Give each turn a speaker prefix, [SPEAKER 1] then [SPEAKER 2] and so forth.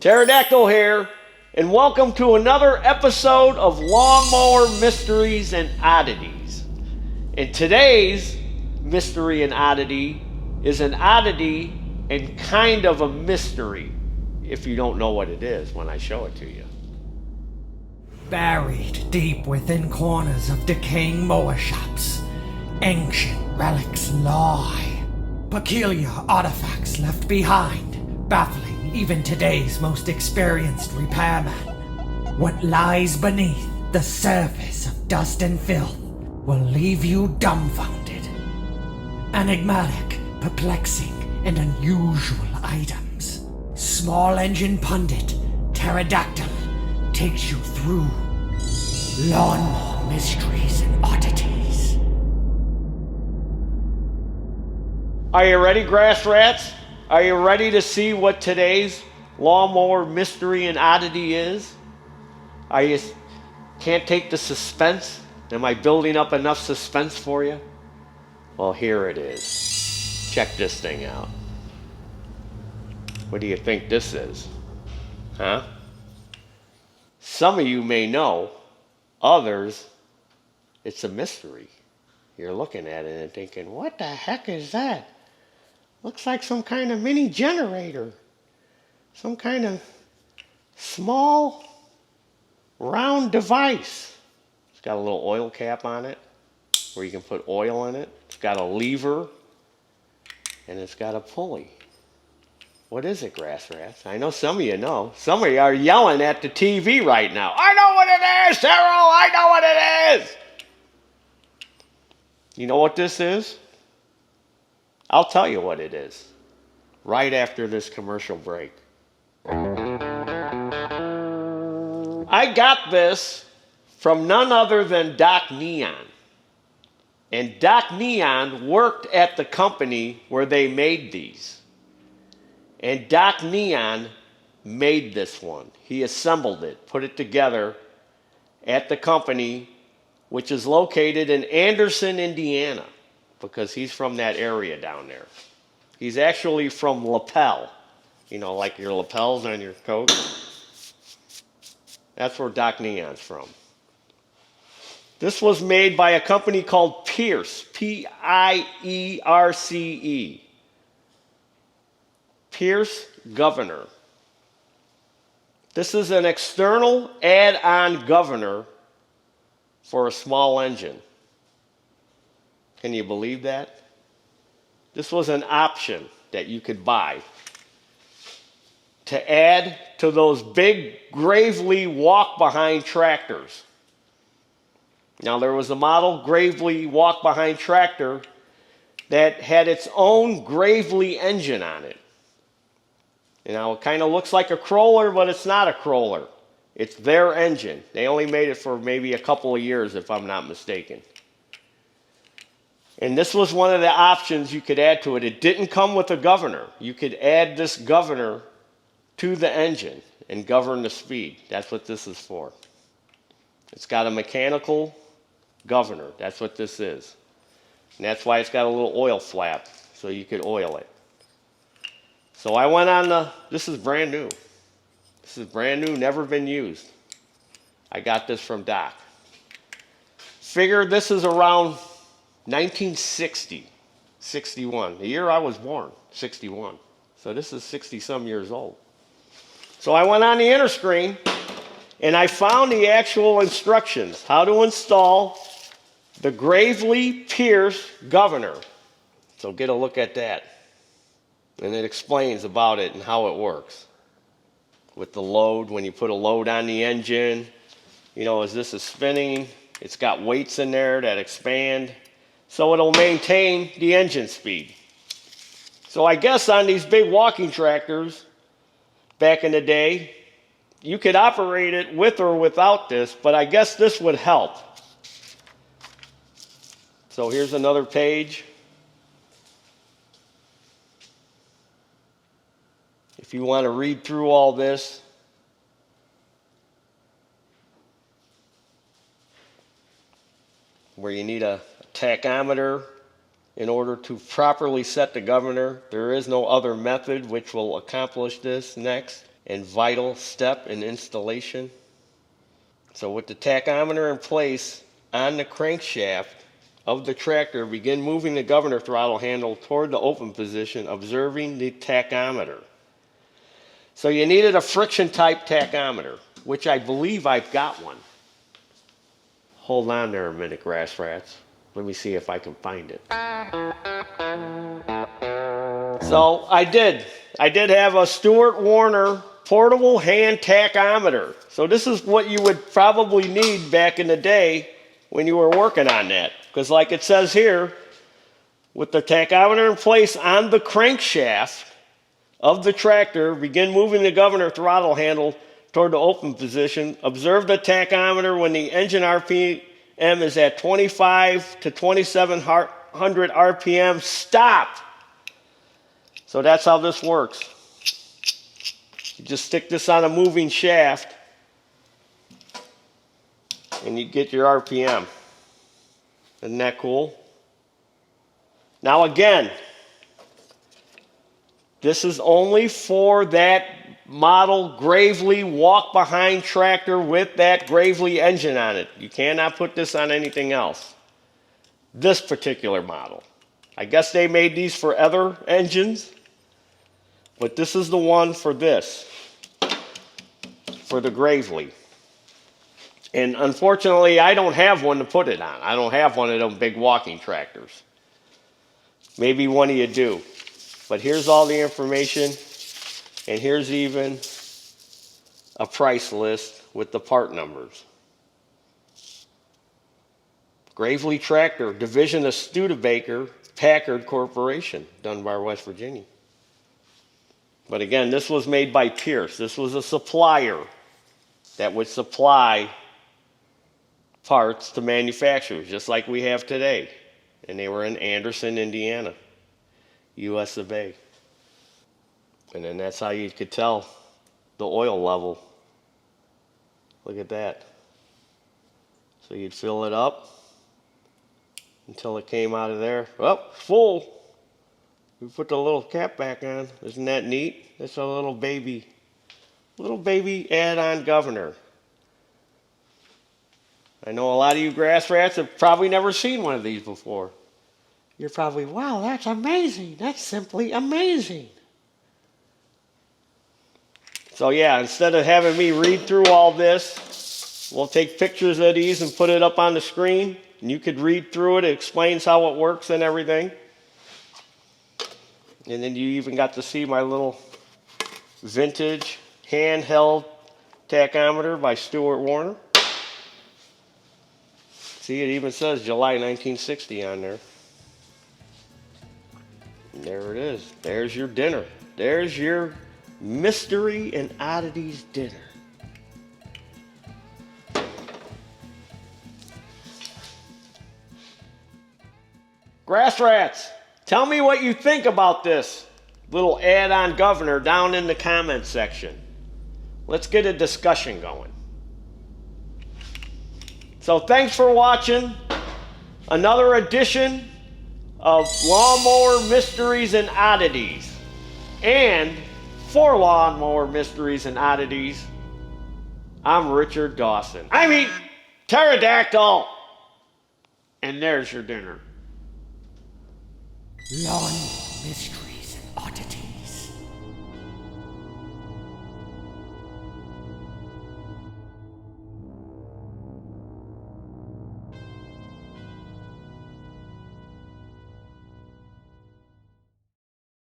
[SPEAKER 1] Pterodactyl here, and welcome to another episode of Lawnmower Mysteries and Oddities. And today's mystery and oddity is an oddity and kind of a mystery, if you don't know what it is when I show it to you.
[SPEAKER 2] Buried deep within corners of decaying mower shops, ancient relics lie. Peculiar artifacts left behind, baffling even today's most experienced repairman. What lies beneath the surface of dust and filth will leave you dumbfounded. Enigmatic, perplexing, and unusual items. Small engine pundit Pterodactyl takes you through Lawnmower Mysteries and Oddities.
[SPEAKER 1] Are you ready, grass rats? Are you ready to see what today's lawnmower mystery and oddity is? Can't take the suspense? Am I building up enough suspense for you? Well, here it is. Check this thing out. What do you think this is? Huh? Some of you may know, others, it's a mystery. You're looking at it and thinking, what the heck is that? Looks like some kind of mini generator. Some kind of small, round device. It's got a little oil cap on it where you can put oil in it. It's got a lever and it's got a pulley. What is it, grass rats? I know some of you know. Some of you are yelling at the TV right now. I know what it is, Taryl! I know what it is! You know what this is? I'll tell you what it is right after this commercial break. I got this from none other than Doc Neon. And Doc Neon worked at the company where they made these. And Doc Neon made this one. He assembled it, put it together at the company, which is located in Anderson, Indiana, because he's from that area down there. He's actually from lapel. You know, like your lapels on your coat. That's where Doc Neon's from. This was made by a company called Pierce, P-I-E-R-C-E. Pierce Governor. This is an external add-on governor for a small engine. Can you believe that? This was an option that you could buy to add to those big Gravely walk-behind tractors. Now, there was a model Gravely walk-behind tractor that had its own Gravely engine on it. You know, it kind of looks like a crawler, but it's not a crawler. It's their engine. They only made it for maybe a couple of years, if I'm not mistaken. And this was one of the options you could add to it. It didn't come with a governor. You could add this governor to the engine and govern the speed. That's what this is for. It's got a mechanical governor. That's what this is. And that's why it's got a little oil flap, so you could oil it. So I went on this is brand new. This is brand new, never been used. I got this from Doc. Figure this is around 1960, 61, the year I was born, 61. So this is 60-some years old. So I went on the interscreen and I found the actual instructions, how to install the Gravely Pierce governor. So get a look at that. And it explains about it and how it works. With the load, when you put a load on the engine, you know, as this is spinning, it's got weights in there that expand. So it'll maintain the engine speed. So I guess on these big walking tractors, back in the day, you could operate it with or without this, but I guess this would help. So here's another page. If you want to read through all this, where you need a tachometer in order to properly set the governor. There is no other method which will accomplish this next. and vital step in installation. So with the tachometer in place on the crankshaft of the tractor, begin moving the governor throttle handle toward the open position, observing the tachometer. So you needed a friction type tachometer, which I believe I've got one. Hold on there a minute, grass rats. Let me see if I can find it. So I did have a Stuart Warner portable hand tachometer. So this is what you would probably need back in the day when you were working on that. Because like it says here, with the tachometer in place on the crankshaft of the tractor, begin moving the governor throttle handle toward the open position. Observe the tachometer when the engine RPM is at 25 to 2700 RPM. Stop! So that's how this works. You just stick this on a moving shaft and you get your RPM. Isn't that cool? Now again, this is only for that model Gravely walk-behind tractor with that Gravely engine on it. You cannot put this on anything else. This particular model. I guess they made these for other engines, but this is the one for this, for the Gravely. And unfortunately, I don't have one to put it on. I don't have one of them big walking tractors. Maybe one of you do. But here's all the information, and here's even a price list with the part numbers. Gravely Tractor, division of Studebaker Packard Corporation, Dunbar, West Virginia. But again, this was made by Pierce. This was a supplier that would supply parts to manufacturers, just like we have today. And they were in Anderson, Indiana, US of A. And then that's how you could tell the oil level. Look at that. So you'd fill it up until it came out of there. Well, full. We put the little cap back on. Isn't that neat? That's a little baby add-on governor. I know a lot of you grass rats have probably never seen one of these before. You're probably, wow, that's amazing. That's simply amazing. So yeah, instead of having me read through all this, we'll take pictures of these and put it up on the screen. And you could read through it. It explains how it works and everything. And then you even got to see my little vintage handheld tachometer by Stuart Warner. See, it even says July 1960 on there. And there it is. There's your dinner. There's your mystery and oddities dinner. Grass rats, tell me what you think about this little add-on governor down in the comments section. Let's get a discussion going. So thanks for watching another edition of Lawnmower Mysteries and Oddities. And for Lawnmower Mysteries and Oddities, I'm Richard Dawson. I mean, pterodactyl. And there's your dinner.
[SPEAKER 2] Lawn mysteries and oddities.